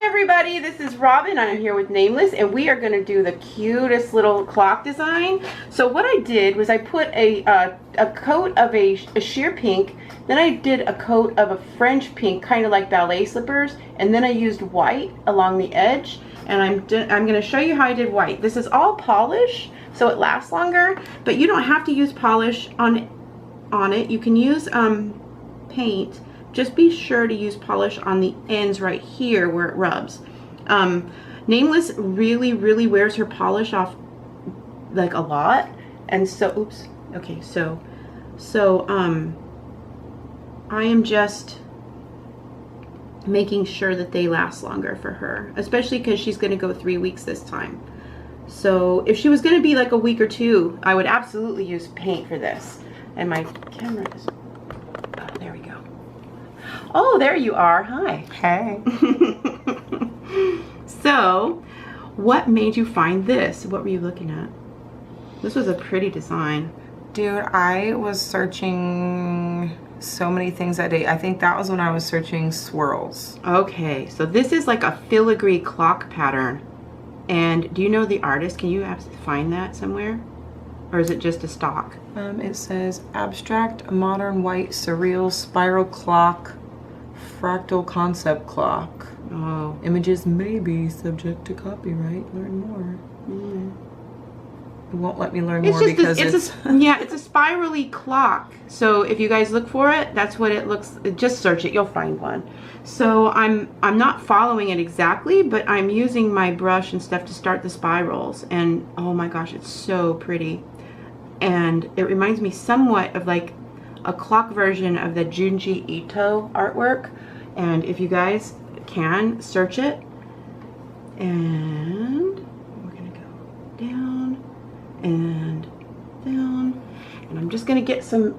Everybody, this is Robin. I'm here with Nameless, and we are going to do the cutest little clock design. So what I did was I put a coat of a sheer pink, then I did a coat of a French pink, kind of like ballet slippers, and then I used white along the edge. And I'm going to show you how I did white. This is all polish, so it lasts longer, but you don't have to use polish on it. You can use paint. Just be sure to use polish on the ends right here where it rubs. Nameless really wears her polish off like a lot, and so oops, okay, so I am just making sure that they last longer for her, especially because she's going to go 3 weeks this time. So if she was going to be like a week or two, I would absolutely use paint for this. And my camera is, oh, there we go. Oh, there you are. Hi. Hey. So, what made you find this? What were you looking at? This was a pretty design. Dude, I was searching so many things that day. I think that was when I was searching swirls. Okay, so this is like a filigree clock pattern. And do you know the artist? Can you find that somewhere? Or is it just a stock? It says abstract, modern, white, surreal, spiral clock, fractal concept clock. Oh. Images may be subject to copyright. Learn more. It won't let me learn more because yeah, it's a spirally clock. So if you guys look for it, that's what it looks. Just search it, you'll find one. So I'm not following it exactly, but I'm using my brush and stuff to start the spirals. And oh my gosh, it's so pretty. And it reminds me somewhat of like a clock version of the Junji Ito artwork. And if you guys can, search it. And we're gonna go down and down. And I'm just gonna get some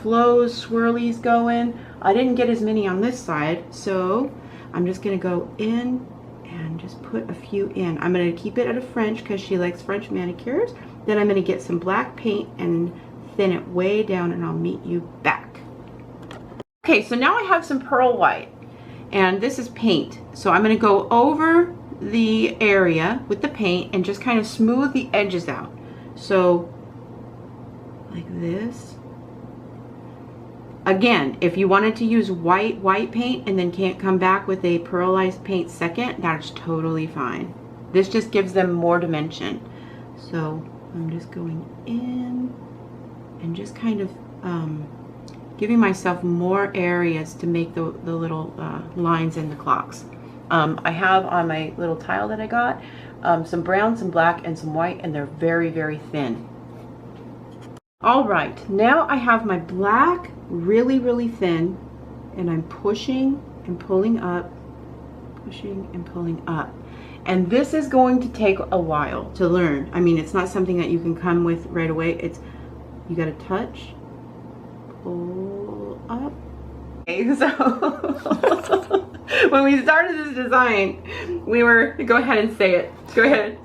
flows, swirlies going. I didn't get as many on this side, so I'm just gonna go in and just put a few in. I'm gonna keep it at a French because she likes French manicures. Then I'm gonna get some black paint and thin it way down, and I'll meet you back. Okay, so now I have some pearl white, and this is paint. So I'm gonna go over the area with the paint and just kind of smooth the edges out. So like this. Again, if you wanted to use white paint and then can't come back with a pearlized paint second, that's totally fine. This just gives them more dimension. So I'm just going in and just kind of giving myself more areas to make the little lines in the clocks. I have on my little tile that I got some brown, some black, and some white, and they're very thin. All right, now I have my black really thin, and I'm pushing and pulling up, pushing and pulling up. And this is going to take a while to learn. I mean, it's not something that you can come with right away. It's, you gotta touch, pull up. Okay, so when we started this design, we were, go ahead and say it. Go ahead.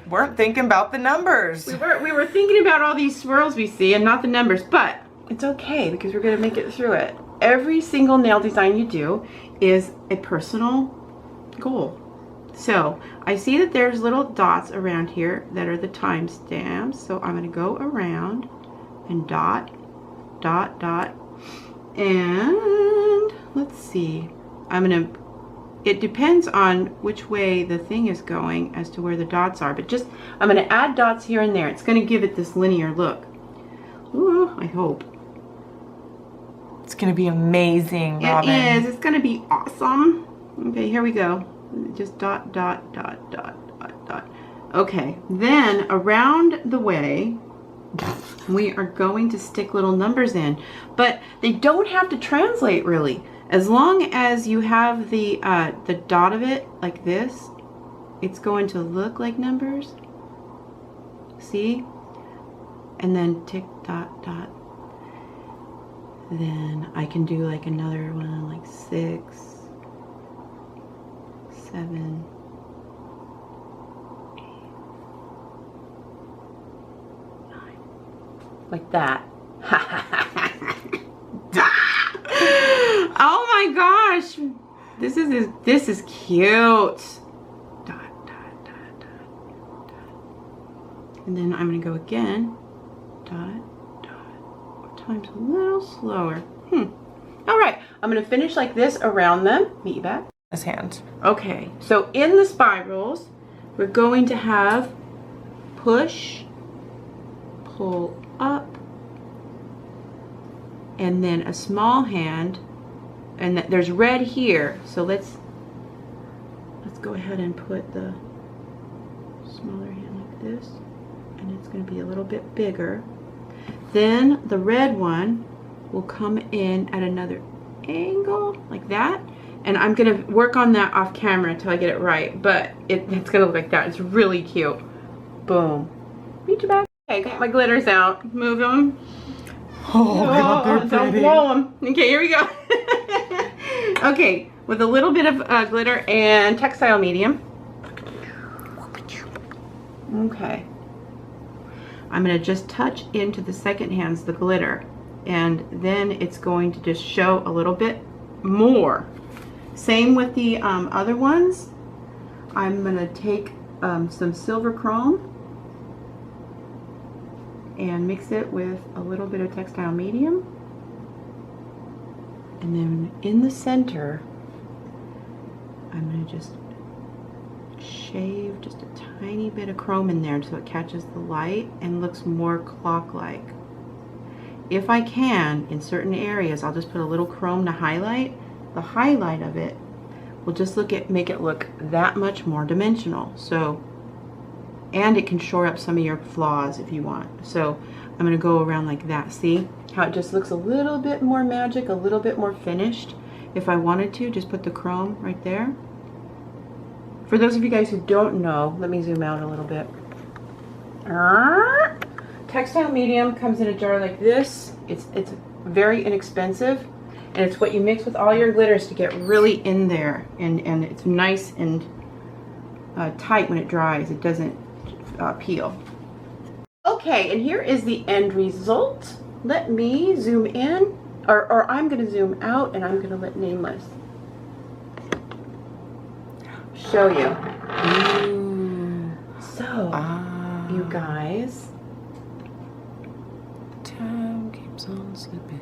Weren't thinking about the numbers. We were thinking about all these swirls we see and not the numbers, but it's okay because we're gonna make it through it. Every single nail design you do is a personal goal. So I see that there's little dots around here that are the timestamps. So I'm gonna go around and dot, and let's see. It depends on which way the thing is going as to where the dots are, but just, I'm gonna add dots here and there. It's gonna give it this linear look. Ooh, I hope. It's gonna be amazing, Robin. It is, it's gonna be awesome. Okay, here we go. Just dot. Okay, then around the way, we are going to stick little numbers in, but they don't have to translate really. As long as you have the dot of it like this, it's going to look like numbers. See? And then tick, dot. Then I can do like another one, like 6, 7, 8, 9, like that. Oh my gosh, This is cute. Dot, dot, dot, dot, dot. And then I'm gonna go again. Dot, dot. 4 times a little slower. All right, I'm gonna finish like this around them. Meet you back. His hand. Okay, so in the spirals, we're going to have push, pull up, and then a small hand, and there's red here. So let's go ahead and put the smaller hand like this, and it's going to be a little bit bigger. Then the red one will come in at another angle like that, and I'm going to work on that off camera until I get it right, but it's going to look like that. It's really cute. Boom. Reach your back. Okay, got my glitters out. Move them. Oh God, they're don't pretty. blow them. Okay, here we go. Okay, with a little bit of glitter and Textile Medium. Okay. I'm going to just touch into the second hands the glitter, and then it's going to just show a little bit more. Same with the other ones. I'm going to take some silver chrome and mix it with a little bit of Textile Medium. And then in the center, I'm going to just shave just a tiny bit of chrome in there so it catches the light and looks more clock-like. If I can, in certain areas, I'll just put a little chrome to highlight. The highlight of it will just make it look that much more dimensional. So, and it can shore up some of your flaws if you want. So I'm going to go around like that. See how it just looks a little bit more magic, a little bit more finished. If I wanted to, just put the chrome right there. For those of you guys who don't know, let me zoom out a little bit. Textile Medium comes in a jar like this. It's very inexpensive, and it's what you mix with all your glitters to get really in there, and it's nice and tight when it dries. It doesn't peel. Okay, and here is the end result. Let me zoom in, or I'm going to zoom out, and I'm going to let Nameless show you. Ooh. So, you guys, time keeps on slipping.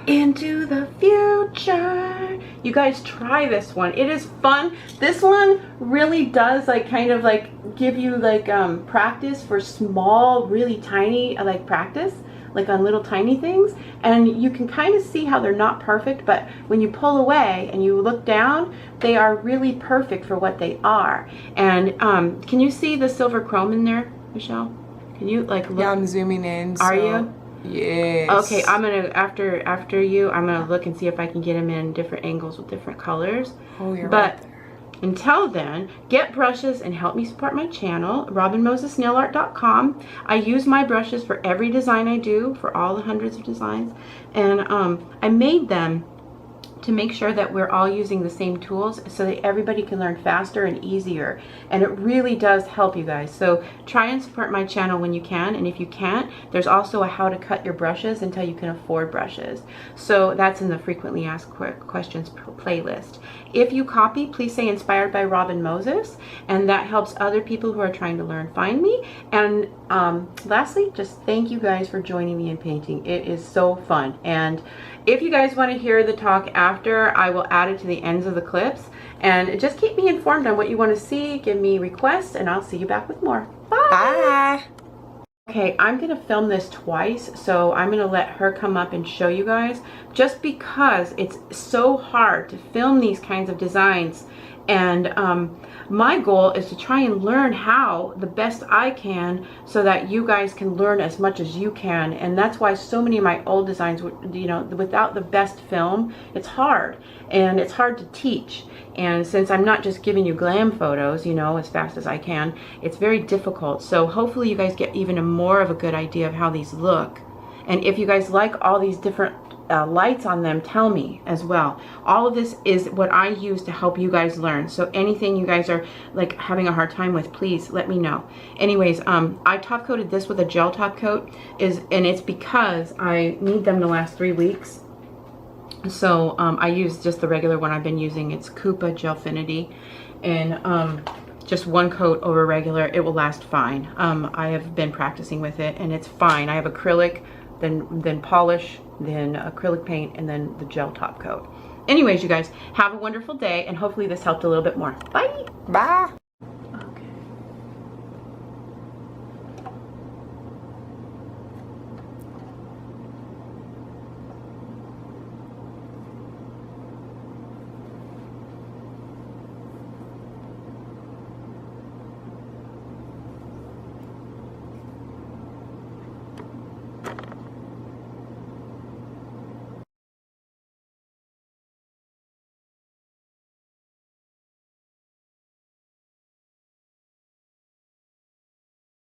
into the future. You guys try this one. It is fun. This one really does kind of give you practice for small, really tiny practice, on little tiny things, and you can kind of see how they're not perfect, but when you pull away and you look down, they are really perfect for what they are. And can you see the silver chrome in there, Michelle? Can you look? Yeah, I'm zooming in. Are you? Yes. Okay, I'm gonna after you. I'm gonna look and see if I can get them in different angles with different colors. Oh, you're but right there. Until then, get brushes and help me support my channel, robinmosesnailart.com. I use my brushes for every design I do, for all the hundreds of designs, and I made them to make sure that we're all using the same tools so that everybody can learn faster and easier, and it really does help you guys. So try and support my channel when you can, and if you can't, there's also a how to cut your brushes until you can afford brushes. So that's in the frequently asked questions playlist. If you copy, please say inspired by Robin Moses, and that helps other people who are trying to learn find me. And lastly, just thank you guys for joining me in painting. It is so fun. And if you guys want to hear the talk after, I will add it to the ends of the clips. And just keep me informed on what you want to see. Give me requests, and I'll see you back with more. Bye! Bye! Okay, I'm going to film this twice, so I'm going to let her come up and show you guys, just because it's so hard to film these kinds of designs. And my goal is to try and learn how the best I can so that you guys can learn as much as you can. And that's why so many of my old designs, without the best film, it's hard. And it's hard to teach. And since I'm not just giving you glam photos, as fast as I can, it's very difficult. So hopefully you guys get even more of a good idea of how these look. And if you guys like all these different lights on them, tell me as well. All of this is what I use to help you guys learn. So anything you guys are having a hard time with, please let me know. Anyways, I top coated this with a gel top coat, and it's because I need them to last 3 weeks. So I use just the regular one I've been using. It's Coupa Gelfinity, and just one coat over regular. It will last fine. I have been practicing with it, and it's fine. I have acrylic, then polish, then acrylic paint, and then the gel top coat. Anyways, you guys, have a wonderful day, and hopefully this helped a little bit more. Bye. Bye.